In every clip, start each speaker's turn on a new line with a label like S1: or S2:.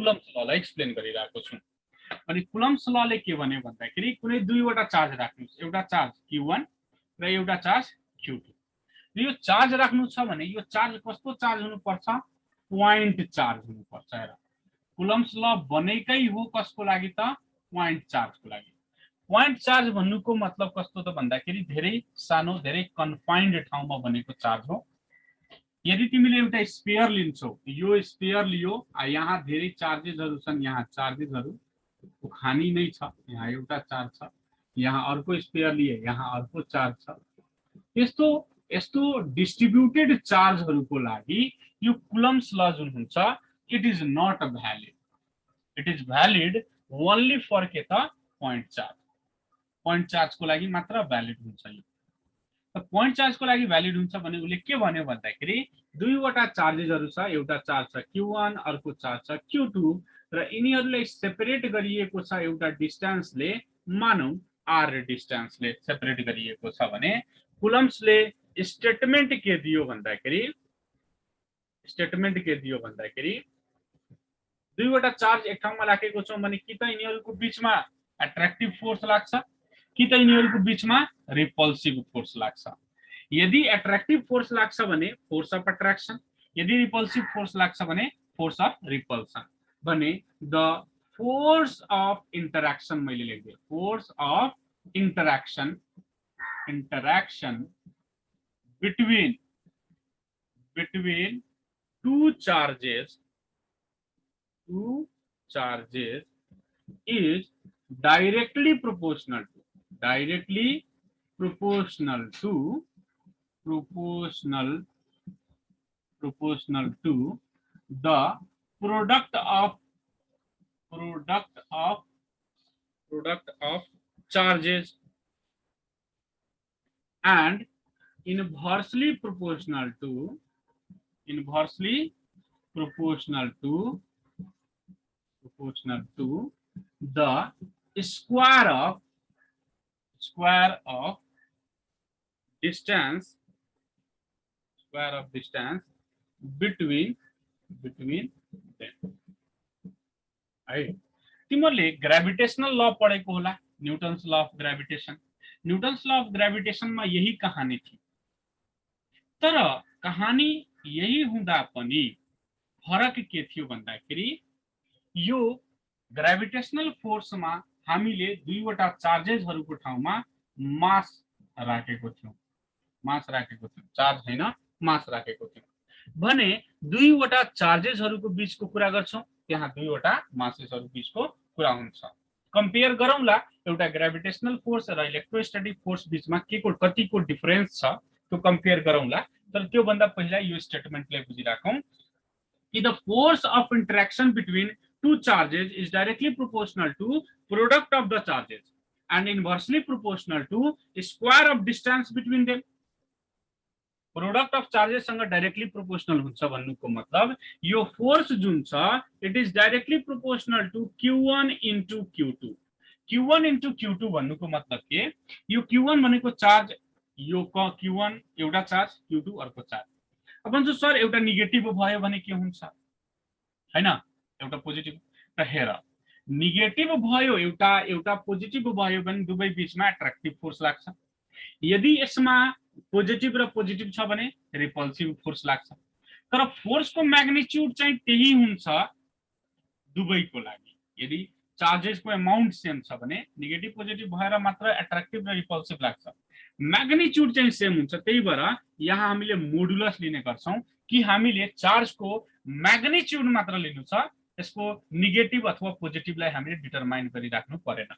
S1: Coulombs ललाई explain गरिरहेको छु। अनि कुलम्स लले के भन्यो भन्दाखेरि कुनै दुईवटा चार्ज राख्नुस्, एउटा चार्ज Q1 र एउटा चार्ज Q2। यो चार्ज राख्नु छ भने यो चार्ज कस्तो चार्ज हुनुपर्छ, प्वाइन्ट चार्ज हुनुपर्छ। हेर कुलम्स ल बनेकै हो कसको लागि त, प्वाइन्ट चार्जको लागि। प्वाइन्ट चार्ज भन्नुको मतलब कस्तो त भन्दाखेरि धेरै सानो धेरै कन्फाइन्ड ठाउँमा बनेको चार्ज हो। यदि तिमीले एउटा स्पेयर लिन्छौ, यो स्पेयर लियो, यहाँ धेरै चार्जेसहरु छन्, यहाँ चार्जेसहरु खानी नै छ, यहाँ एउटा चार्ज छ, यहाँ अर्को स्पेयर लिए, यहाँ अर्को चार्ज छ। यस्तो यस्तो डिस्ट्रिब्युटेड चार्जहरुको लागि यो कुलम्स ल जुन हुन्छ it is not valid. It is valid only for के त प्वाइन्ट चार्ज। प्वाइन्ट चार्जको लागि मात्र भ्यालिड हुन्छ यो। त प्वाइन्ट चार्जको लागि भ्यालिड हुन्छ भने उले के भन्यो भन्दाखेरि दुईवटा चार्जेसहरु छ, एउटा चार्ज छ Q1 अर्को चार्ज छ Q2 र यिनीहरुलाई सेपरेट गरिएको छ एउटा डिस्टेन्सले, मानौ r डिस्टेन्सले सेपरेट गरिएको छ भने कुलम्सले स्टेटमेन्ट के दियो भन्दाखेरि दुईवटा चार्ज एक ठाउँमा राखेको छौं भने कि त यिनीहरुको बीचमा एट्र्याक्टिभ फोर्स लाग्छ कि त यिनीहरुको बीचमा रिपल्सिभ फोर्स लाग्छ। यदि एट्र्याक्टिभ फोर्स लाग्छ भने फोर्स अफ एट्र्याक्सन, यदि रिपल्सिभ फोर्स लाग्छ भने फोर्स अफ रिपल्सन। भने द फोर्स अफ इंटरैक्शन मैले लेख्दिए, force of interaction between two charges is directly proportional to the product of charges and inversely proportional to the square of distance between them। है तिमीहरुले gravitational ल पढेको होला, Newton's law of gravitation. Newton's law of gravitation में यही कहानी थी, तर कहानी यही हुँदा पनि फरक के थियो भन्दाखेरि यो ग्रेभिटेशनल फोर्स में हामीले दुईवटा चार्जेसहरुको ठाउँमा मास राखेको थियौं, चार्ज हैन मास राखेको थियौं भने दुईवटा चार्जेसहरुको बीचको कुरा गर्छौं, त्यहाँ दुईवटा मासेसहरु बीचको कुरा हुन्छ। कम्पेयर गरौँला एउटा ग्रेभिटेशनल फोर्स र इलेक्ट्रोस्टैटिक फोर्स बीचमा केको कतिको डिफरेन्स छ त्यो कम्पेयर गरौँला। तर त्यो भन्दा पहिला यो स्टेटमेन्टलाई बुझिराखौं कि the force of interaction between two charges is directly proportional to product of the charges and inversely proportional to square of distance between them। Product of charges सँग डाइरेक्टली प्रोपोर्शनल हुन्छ भन्नुको मतलब यो फोर्स जुन छ it is directly proportional to Q1 into Q2। Q1 into Q2 भन्नुको मतलब के, यो Q1 भनेको चार्ज, यो Q1 एउटा चार्ज, Q2 अर्को चार्ज। अब भन्छ सर एउटा नेगेटिभ भयो भने के हुन्छ, हैन एउटा पोजिटिभ। त हेर नेगेटिभ भयो एउटा पोजिटिभ भयो भने दुवै बीचमा एट्र्याक्टिभ फोर्स लाग्छ। यदि यसमा पोजिटिभ र पोजिटिभ छ भने रिपल्सिभ फोर्स लाग्छ। तर फोर्सको म्याग्निट्युड चाहिँ त्यही हुन्छ दुवैको लागि। यदि चार्जेसको अमाउन्ट सेम छ भने नेगेटिभ पोजिटिभ भएर मात्र एट्र्याक्टिभ र रिपल्सिभ लाग्छ, म्याग्निट्युड चाहिँ सेम हुन्छ। त्यही भएर यहाँ हामीले मोडुलस लिने गर्छौं कि हामीले चार्जको म्याग्निट्युड मात्र लिनु छ, यसको नेगेटिभ अथवा पोजिटिभलाई हामीले डिटरमाइन गरिराख्नु परेन।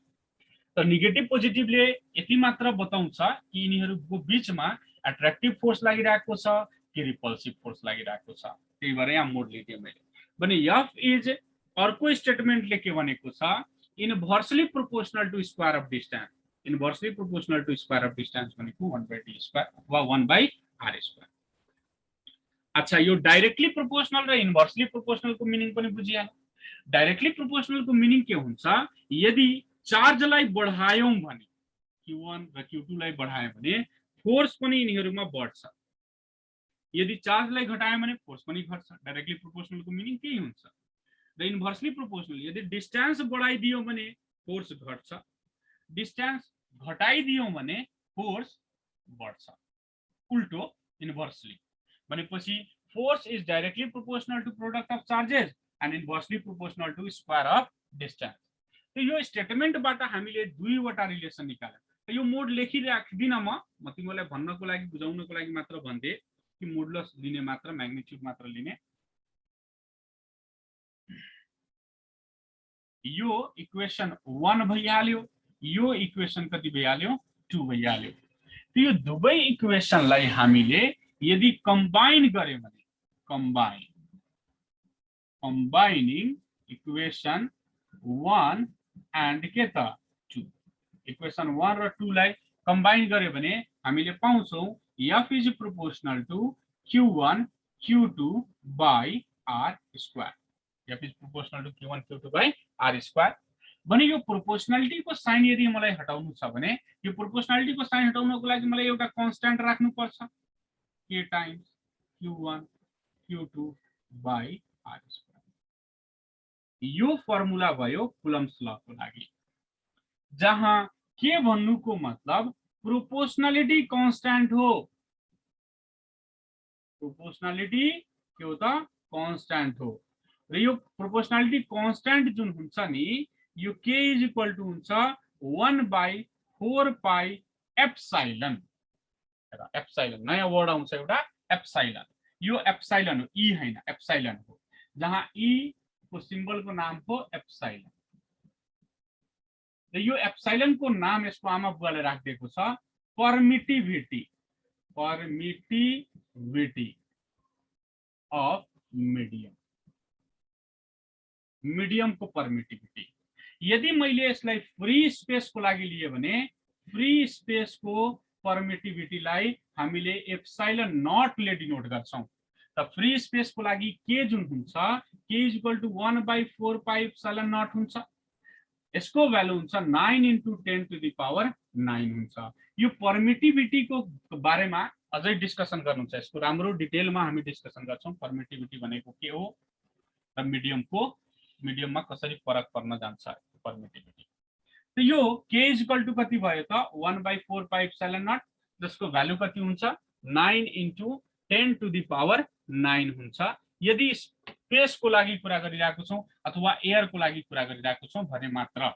S1: त नेगेटिभ पोजिटिभले यति मात्र बताउँछ कि यिनीहरुको बीचमा एट्र्याक्टिभ फोर्स लागिरहेको छ कि रिपल्सिभ फोर्स लागिरहेको छ। त्यही भएर यहाँ मोड लिदिए मैले। भने F इज अर्को स्टेटमेन्टले के भनेको छ, inversely proportional to square of distance. Inversely proportional to square of distance भनेको 1/d स्क्वायर वा 1/r स्क्वायर। अच्छा यो डाइरेक्टली प्रोपोर्शनल र इन्भर्सली प्रोपोर्शनल को मिनिङ पनि बुझिहाल्यो। डाइरेक्टली प्रोपोर्शनल को मिनिङ के हुन्छ, यदि चार्जलाई बढायौं भने Q1 र Q2 लाई बढायौं भने फोर्स पनि यिनीहरुमा बढ्छ, यदि चार्जलाई घटायौं भने फोर्स पनि घट्छ। डाइरेक्टली प्रोपोर्शनल को मिनिङ त्यही हुन्छ। र इन्भर्सली प्रोपोर्सनल यदि डिस्टेन्स बढाइदियो भने फोर्स घट्छ, डिस्टेन्स घटाइदियो भने फोर्स बढ्छ, उल्टो इन्भर्सली भनेपछि force is directly proportional to product of charges and inversely proportional to square of distance. यो स्टेटमेन्टबाट हामीले दुईवटा रिलेसन निकाल्यौँ। यो मोड लेखिराख्दिनँ म तिमीलाई भन्नको लागि बुझाउनको लागि मात्र भन्थे कि मोडुलस लिने मात्र म्याग्निट्युड मात्र लिने। यो इक्वेसन 1 भइहाल्यो, यो इक्वेसन कति भइहाल्यो 2 भइहाल्यो। यो दुवै इक्वेसनलाई हामीले यदि कम्बाइन गर्यो भने कम्बाइनिङ इक्वेसन 1 एन्ड के त 2 इक्वेसन 1 र 2 लाई कम्बाइन गर्यो भने हामीले पाउँछौं F is proportional to Q1 Q2 by R square. F is proportional to Q1 Q2 by R square भने यो प्रोपोर्सनालिटी को साइन यदि मलाई हटाउनु छ भने यो प्रोपोर्सनालिटी को साइन हटाउनको लागि मलाई एउटा कन्स्ट्यान्ट राख्नु पर्छ K times Q1 Q2 by R square. यो फर्मुला भयो कुलम्ब्स ल को लागि, जहाँ के भन्नुको मतलब प्रोपोर्सनालिटी कांस्टेंट हो, प्रोपोर्सनालिटी के हो त कांस्टेंट हो र यो प्रोपोर्सनालिटी कांस्टेंट जुन हुन्छ नि यो k इज इक्वल टु हुन्छ 1 बाई 4 पाई एप्सिलन। एप्सिलन नयाँ वर्ड आउँछ एउटा एप्सिलन, यो एप्सिलन हो ई हैन एप्सिलन हो, जहाँ ई को सिम्बल को नाम हो एप्सिलन। र यो एप्सिलन को नाम यसको आमा बुवाले राखिदिएको छ परमिटिभिटी, परमिटिभिटी अफ मिडियम, मिडियम को परमिटिभिटी। यदि मैले यसलाई फ्री स्पेस को लागि लिए भने फ्री स्पेस को परमिटिभिटीलाई हामीले एप्सिलन नट ले डिनोट गर्छौं। त फ्री स्पेस को लागि के जुन हुन्छ k is equal to 1 by 4 pi epsilon naught हुन्छ, यसको भ्यालु हुन्छ 9 इन्टु 10 टु द पावर 9 हुन्छ। यो परमिटिभिटी को बारेमा अझै डिस्कसन गर्नु छ, यसको राम्रो डिटेलमा हामी डिस्कसन गर्छौं परमिटिभिटी भनेको के हो र मिडियममा कसरी फरक पर्न जान्छ परमिटिभिटी। त यो k इज इक्वल टु कति भयो त 1 बाई 4 पाई एप्सिलन नट, जसको भ्यालु कति हुन्छ 9 इन्टु 10 टु द पावर 9 हुन्छ। यदि स्पेस को लागि कुरा गरिरहेको छौं अथवा एयर को लागि कुरा गरिरहेको छौं भने मात्र,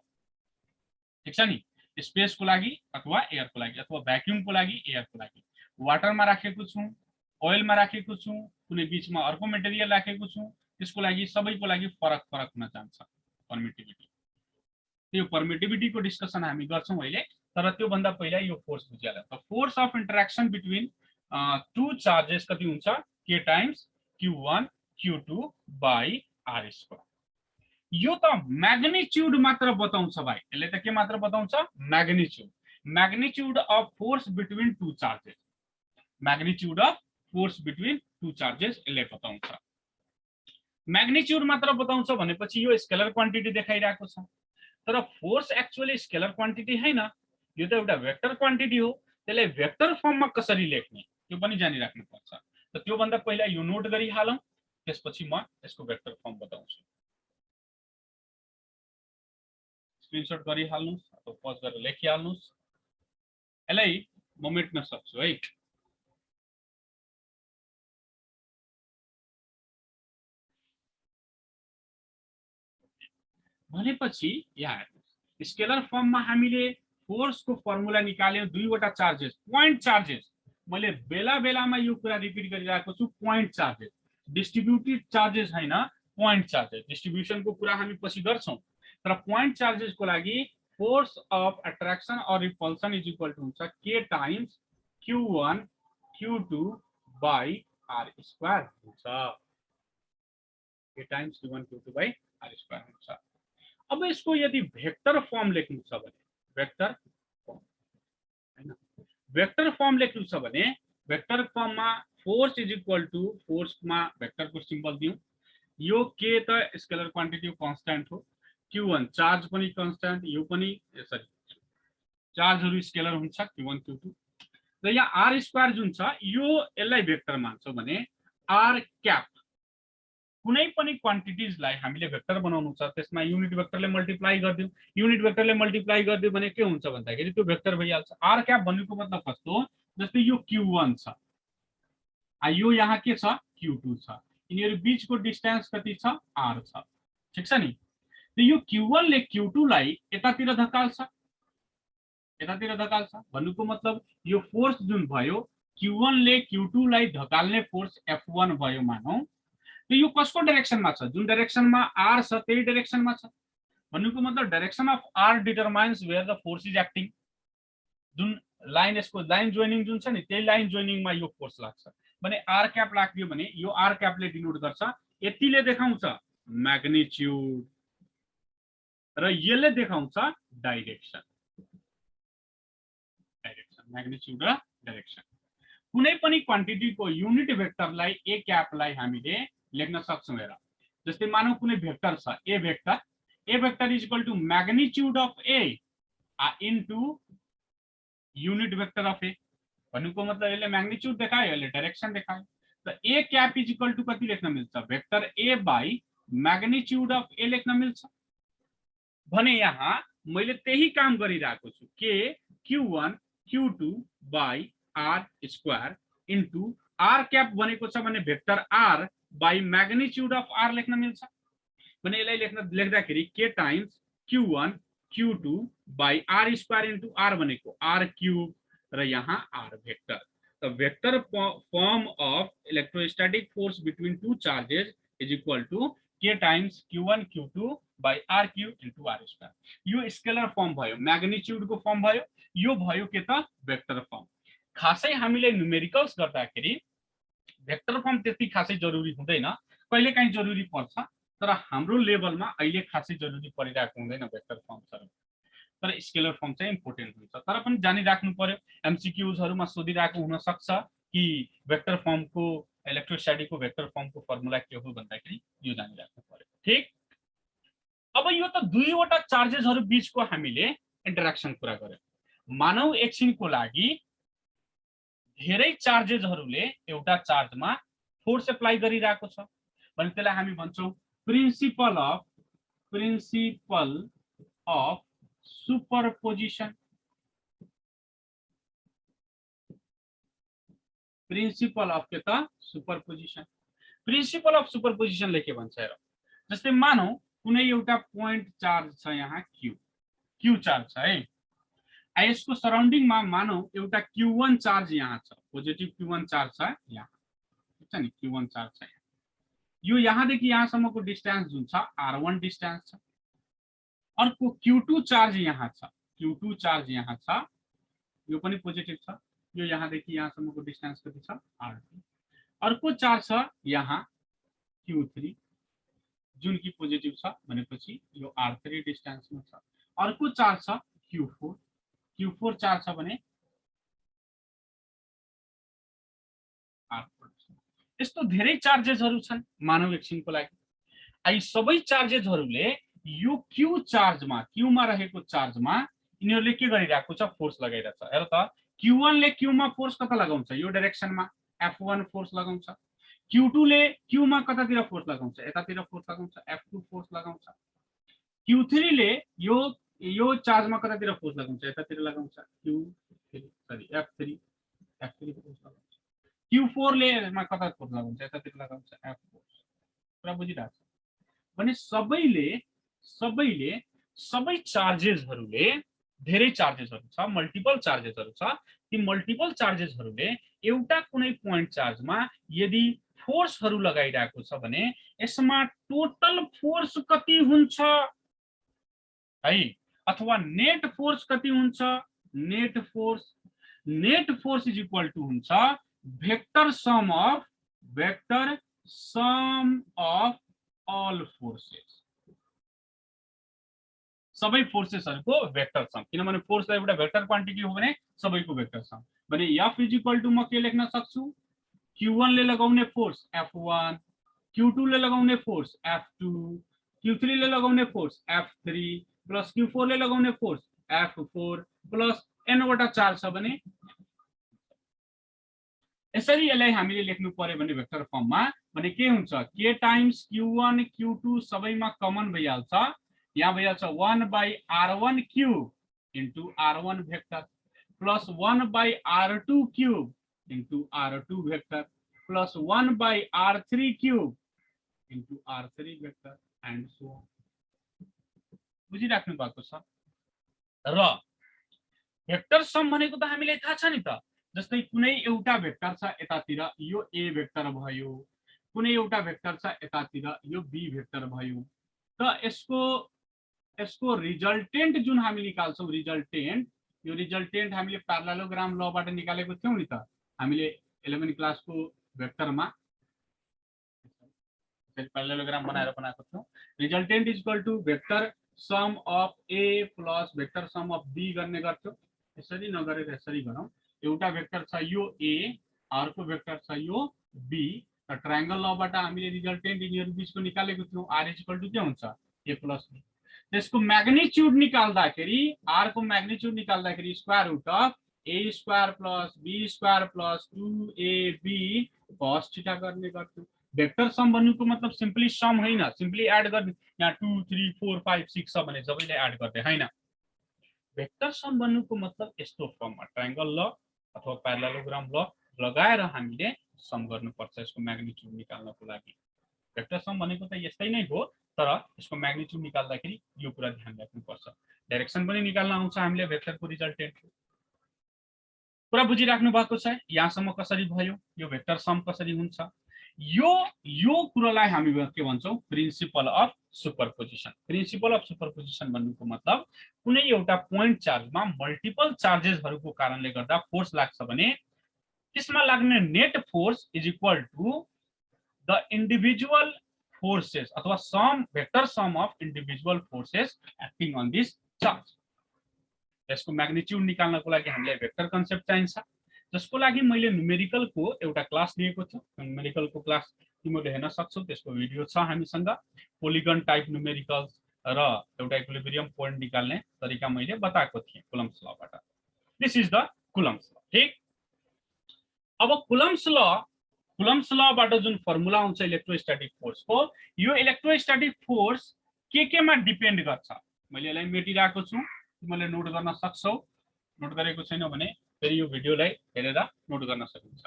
S1: ठीक छ नि, स्पेस को लागि अथवा एयर को लागि अथवा भ्याक्युम को लागि एयर को लागि, वाटरमा राखेको छौं ओइलमा राखेको छौं कुनै बीचमा अर्को मटेरियल राखेको छौं त्यसको लागि सबैको लागि फरक फरक हुन जान्छ परमिटिभिटी। त्यो परमिटिभिटी को डिस्कसन हामी गर्छौं अहिले, तर त्यो भन्दा पहिला यो फोर्स बुझिहाल्यो। त force of interaction between two charges कति हुन्छ k times Q1 Q2 by R square. यो त म्याग्निट्युड मात्र बताउँछ भाइ, यसले त के मात्र बताउँछ magnitude, magnitude of force between two charges, magnitude of force between two charges यसले बताउँछ। म्याग्निट्युड मात्र बताउँछ भनेपछि यो स्केलर क्वान्टिटी देखाइरहेको छ, तर फोर्स एक्चुअली स्केलर क्वान्टिटी हैन, यो त एउटा वेक्टर क्वान्टिटी हो। त्यसलाई वेक्टर फर्ममा कसरी लेख्ने त्यो पनि जानिराख्नु पर्छ। त त्यो भन्दा पहिला यो नोट गरिहालौं, त्यसपछि म यसको वेक्टर फर्म बताउँछु। स्क्रिनशट गरिहाल्नुस् अथवा पज गरेर लेखिहाल्नुस्, यसलाई म मेट्न सक्छु है। भनेपछि यहाँ स्केलर फर्ममा हामीले फोर्स को फर्मुला निकाल्यौं, दुईवटा चार्जेस पोइन्ट चार्जेस, मैले बेला बेलामा यो कुरा रिपिट गरिरहेको छु, पोइन्ट चार्जेस, डिस्ट्रिब्युटेड चार्जेस हैन पोइन्ट चार्जेस। डिस्ट्रिब्युसन को कुरा हामी पछि गर्छौं, तर पोइन्ट चार्जेस को लागि force of attraction or repulsion is equal to हुन्छ k times Q1 Q2 by R square हुन्छ, k times Q1 Q2 by R square हुन्छ। अब इसको यदि वेक्टर फर्म लेख्नु छ भने वेक्टर फर्म हैन, वेक्टर फर्म लेख्नु छ भने वेक्टर फर्ममा फोर्स इज इक्वल टु फोर्समा वेक्टर को सिम्बल दिउँ, यो k त स्केलर क्वान्टिटी कांस्टेंट हो, Q1 चार्ज पनि कांस्टेंट, यो पनि सरी चार्जहरु स्केलर हुन्छ Q1 Q2, र यहाँ R स्क्वायर जुन छ यो यसलाई वेक्टर मान्छौ भने R क्याप कुनै पनि क्वान्टिटिजलाई हामीले भेक्टर बनाउनु छ त्यसमा युनिट भेक्टरले मल्टिप्लाई गरिदिउँ, युनिट भेक्टरले मल्टिप्लाई गरिदिउँ भने के हुन्छ भन्दाखेरि त्यो भेक्टर भइहाल्छ। आर क्याप भनेको मतलब कस्तो, जस्तै यो Q1 छ, यो यहाँ के छ Q2 छ, यिनीहरू बीचको डिस्टेन्स कति छ R छ, ठीक छ नि। त यो Q1 ले Q2 लाई यतातिर धकाल्छ, यतातिर धकाल्छ भन्नुको मतलब यो फोर्स जुन भयो Q1 ले Q2 लाई धकाल्ने फोर्स F1 भयो मानौ। तो यो कसको डाइरेक्सनमा छ, जुन डाइरेक्सनमा R छ त्यही डाइरेक्सनमा छ भन्नुको मतलब direction of R determines where the force is acting. जुन लाइन यसको लाइन जोइनिङ जुन छ नि त्यही लाइन जोइनिङमा यो फोर्स लाग्छ भने R क्याप लाग्यो भने यो R क्यापले डिनोट गर्छ, यतिले देखाउँछ म्याग्निट्युड र यसले देखाउँछ डाइरेक्सन, म्याग्निट्युड र डाइरेक्सन। कुनै पनि क्वान्टिटीको युनिट भेक्टरलाई ए क्यापलाई हामीले लेख्न सक्छौं। हेर जस्तै मानौ कुनै भेक्टर छ A vector is equal to magnitude of A into unit vector of A भन्नुको मतलब यसले म्याग्निट्युड देखायो, यसले डाइरेक्सन देखायो। त A cap is equal to कति लेख्न मिल्छ, vector A by magnitude of A लेख्न मिल्छ भने यहाँ मैले त्यही काम गरिरहेको छु के Q1 Q2 by R square into R cap भनेको छ भने vector R by magnitude of R लेख्न मिल्छ भने यसलाई लेख्दाखेरि के times Q1 Q2 by R square into R भनेको R क्यूब र यहाँ R vector. The vector form of electrostatic force between two charges is equal to K times Q1 Q2 by R cube into R square। यो scalar form भयो, magnitude को form भयो, यो भयो के त वेक्टर फर्म। खासै हामीले न्यूमेरिकल्स गर्दाखेरि वेक्टर फर्म त्यति खासै जरुरी हुँदैन, कहिलेकाहीँ जरुरी पर्छ, तर हाम्रो लेभलमा अहिले खासै जरुरी परिरहेको हुँदैन वेक्टर फर्महरु, तर स्केलर फर्म चाहिँ इम्पोर्टेन्ट हुन्छ। तर पनि जानिराख्नु पर्यो, एमसीक्यूजहरुमा सोधिरहेको हुन सक्छ कि वेक्टर फर्मको इलेक्ट्रोस्टैटिकको वेक्टर फर्मको फर्मुला के हो भन्दाखेरि यो जानिराख्नु पर्यो। ठीक, अब यो त दुईवटा चार्जेसहरु बीचको हामीले इन्टरेक्सन कुरा गर्यौं। मानव एकछिनको लागि धेरै चार्जेसहरुले एउटा चार्जमा फोर्स एप्लाई गरिरहेको छ भने त्यसलाई हामी भन्छौं principle of superposition. Principle of के त सुपरपोजिसन। प्रिन्सिपल अफ सुपरपोजिसन ले के भन्छ हेर, जस्तै मानौ कुनै एउटा पोइन्ट चार्ज छ यहाँ क्यू चार्ज छ है, यसको सराउन्डिङमा मानौ एउटा Q1 चार्ज यहाँ छ, पोजिटिभ Q1 चार्ज छ यहाँ, ठीक छ नि, Q1 चार्ज छ यहाँ। यो यहाँदेखि यहाँसम्मको डिस्टेन्स जुन छ R1 डिस्टेन्स छ। अर्को Q2 चार्ज यहाँ छ, Q2 चार्ज यहाँ छ, यो पनि पोजिटिभ छ, यो यहाँदेखि यहाँसम्मको डिस्टेन्स कति छ R2। अर्को चार्ज छ यहाँ Q3 जुन कि पोजिटिभ छ भनेपछि यो R3 डिस्टेन्समा छ। अर्को चार्ज छ Q4 चार्ज छ भने R4। यस्तो धेरै चार्जेसहरु छन् मानव एकछिनको लागि। आई सबै चार्जेसहरुले यो Q चार्जमा, Q मा रहेको चार्जमा यिनीहरुले के गरिरहेको छ, फोर्स लगाइरहेछ। हेर त Q1 ले Q मा फोर्स कता लगाउँछ, यो डाइरेक्सनमा F1 फोर्स लगाउँछ। Q2 ले Q मा कतातिर फोर्स लगाउँछ, यतातिर फोर्स लगाउँछ, F2 फोर्स लगाउँछ। Q3 ले यो चार्जमा कतातिर फोर्स लगाउँछ, यतातिर लगाउँछ, F3 फोर्स लगाउँछ। Q4 ले मा कता फोर्स लगाउँछ, यतातिर लगाउँछ, F4। पुरा बुझिरहेछ भने सबै चार्जेसहरुले, धेरै चार्जेसहरु छ, मल्टिपल चार्जेसहरु छ, ती मल्टिपल चार्जेसहरुले एउटा कुनै पोइन्ट चार्जमा यदि फोर्सहरु लगाइरहेको छ भने यसमा टोटल फोर्स कति हुन्छ है, अथवा नेट फोर्स कति हुन्छ, net force is equal to हुन्छ vector sum of all forces. सबै फोर्सेसहरुको वेक्टर सम, किनभने फोर्स एउटा वेक्टर क्वान्टिटी हो भने सबैको वेक्टर सम भने F इज इक्वल टु म के लेख्न सक्छु, Q1 ले लगाउने फोर्स F1, Q2 ले लगाउने फोर्स F2, Q3 ले लगाउने फोर्स F3 प्लस Q4 ले लगाउने फोर्स F4 प्लस n वटा चार्ज छ भने यसरी यसलाई हामीले लेख्नु पर्यो भने वेक्टर फर्ममा भने के हुन्छ k टाइम्स q1 q2 सबैमा कमन भइहाल्छ यहाँ भइहाल्छ 1/r1 cube into r1 vector plus 1/r2 cube into r2 vector plus 1/r3 cube into r3 vector and so on. बुझिराख्नु भएको छ र भेक्टर सम भनेको त हामीलाई थाहा छ नि त जस्तै कुनै एउटा भेक्टर छ यतातिर यो a भेक्टर भयो कुनै एउटा भेक्टर छ यतातिर यो b भेक्टर भयो त यसको रिजल्टेन्ट जुन हामी निकाल्छौं यो रिजल्टेन्ट हामीले प्यारालेलोग्राम लबाट निकालेको थियौं नि त हामीले 11 क्लासको भेक्टरमा प्यारालेलोग्राम बनाएको थियौं resultant is equal to vector sum of a plus vector sum of b गर्ने गर्थ्यौं यसरी नगरेर यसरी गरौँ एउटा भेक्टर छ यो a अर्को भेक्टर छ यो b र ट्रायंगल लबाट हामीले रिजल्टेन्ट यिनीहरु बीचको निकालेको थियौं r इज इक्वल टु के हुन्छ a प्लस b त्यसको म्याग्निट्युड निकाल्दाखेरि r को म्याग्निट्युड निकाल्दाखेरि square root of a square plus b square plus 2ab cos theta गर्ने गर्थ्यौं भेक्टर सम भन्नुको मतलब सिम्पली सम हैन सिम्पली एड गर्ने यहाँ 2 3 4 5 6 छ भने सबैले एड गर्दै हैन भेक्टर सम भन्नुको मतलब यस्तो फर्ममा ट्रायंगल ल अथवा प्यारालेलोग्राम ल लगाएर हामीले सम गर्नुपर्छ यसको म्याग्निट्युड निकाल्नको लागि भेक्टर सम भनेको त यस्तै नै हो तर यसको म्याग्निट्युड निकाल्दाखेरि यो कुरा ध्यान राख्नुपर्छ डाइरेक्सन पनि निकाल्न आउँछ हामीले भेक्टरको रिजल्टेन्ट पुरा बुझिराख्नु भएको छ यहाँसम्म कसरी भयो यो भेक्टर सम कसरी हुन्छ यो कुरालाई हामी के भन्छौं प्रिन्सिपल अफ सुपरपोजिसन भन्नुको मतलब कुनै एउटा पोइन्ट चार्जमा मल्टिपल चार्जेसहरुको कारणले गर्दा फोर्स लाग्छ भने त्यसमा लाग्ने net force is equal to the individual forces अथवा sum vector sum of individual forces acting on this charge यसको म्याग्निट्युड निकाल्नको लागि हामीलाई भेक्टर कन्सेप्ट चाहिन्छ जसको लागि मैले न्युमेरिकलको एउटा क्लास दिएको छु न्युमेरिकलको क्लास तिमीले हेर्न सक्छौ त्यसको भिडियो छ हामीसँग पोलिगन टाइप न्युमेरिकल्स र एउटा इक्विलिब्रियम पोइन्ट निकाल्ने तरिका मैले बताएको थिए कुलम्ब्स लबाट दिस इज द कुलम्ब्स ल ठीक अब कुलम्ब्स लबाट जुन फर्मुला हुन्छ इलेक्ट्रोस्टैटिक फोर्सको यो इलेक्ट्रोस्टैटिक फोर्स के मा डिपेन्ड गर्छ मैले यसलाई मेटिरहेको छु तिमीले नोट गर्न सक्छौ नोट गरेको छैन भने फेरि यो भिडियोलाई हेरेर नोट गर्न सकिन्छ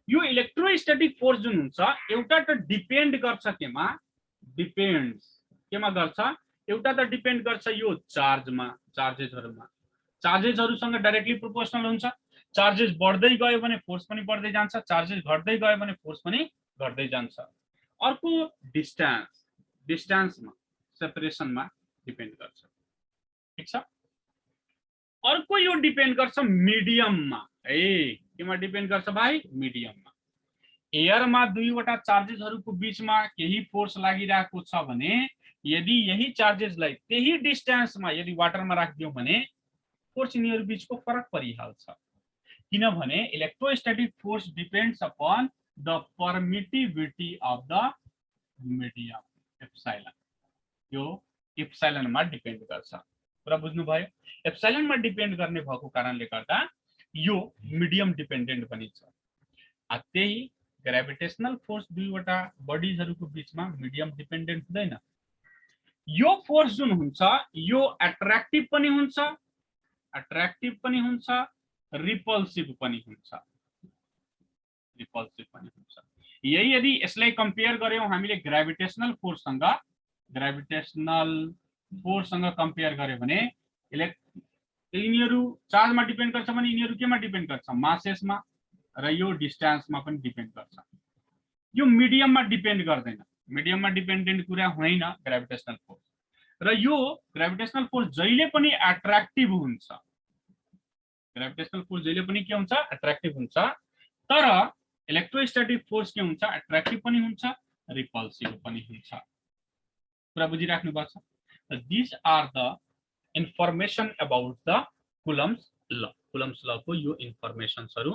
S1: यो इलेक्ट्रोस्टैटिक फोर्स जुन हुन्छ एउटा त डिपेन्ड गर्छ केमा गर्छ एउटा त डिपेन्ड गर्छ यो चार्जमा चार्जेसहरुसँग डाइरेक्टली प्रोपोर्शनल हुन्छ चार्जेस बढ्दै गयो भने फोर्स पनि बढ्दै जान्छ चार्जेस घट्दै गयो भने फोर्स पनि घट्दै जान्छ अर्को डिस्टेन्समा सेपरेसनमा डिपेन्ड गर्छ ठीक छ अर्को यो डिपेन्ड गर्छ मिडियममा केमा डिपेन्ड गर्छ भाइ मिडियममा एयरमा दुईवटा चार्जेसहरुको बीचमा केही फोर्स लागिरहेको छ भने यदि यही चार्जेसलाई त्यही डिस्टेन्समा यदि वाटरमा राखिदियौ भने फोर्स यिनीहरु बीचको फरक परिहाल्छ किनभने electrostatic force depends upon the permittivity of the medium epsilon यो एप्सिलनमा डिपेन्ड गर्छ पुरा बुझ्नु भयो एप्सिलनमा डिपेन्ड गर्ने भएको कारणले गर्दा यो मिडियम डिपेन्डेन्ट बनिन्छ त्यही ग्रेभिटेशनल फोर्स दुईवटा बडीजहरुको बीचमा मिडियम डिपेन्डेन्ट हुँदैन यो फोर्स जुन हुन्छ यो एट्र्याक्टिभ पनि हुन्छ रिपल्सिभ पनि हुन्छ यही यदि यसलाई कम्पेयर गर्यौं हामीले ग्रेभिटेशनल फोर्ससँग कम्पेयर गर्यो भने यिनीहरु चार्जमा डिपेन्ड गर्छ भने यिनीहरु केमा डिपेन्ड गर्छ मासेसमा र यो डिस्टेन्समा पनि डिपेन्ड गर्छ यो मिडियममा डिपेन्ड गर्दैन मिडियममा डिपेन्डेन्ट कुरा होइन ग्रेभिटेशनल फोर्स र यो ग्रेभिटेशनल फोर्स जहिले पनि एट्र्याक्टिभ हुन्छ ग्रेभिटेशनल फोर्स जहिले पनि के हुन्छ एट्र्याक्टिभ हुन्छ तर इलेक्ट्रोस्टैटिक फोर्स के हुन्छ एट्र्याक्टिभ पनि हुन्छ रिपल्सिभ पनि हुन्छ पुरा बुझिराख्नु भएको छ These are the information about the Coulomb's law को यो इन्फर्मेशन्सहरु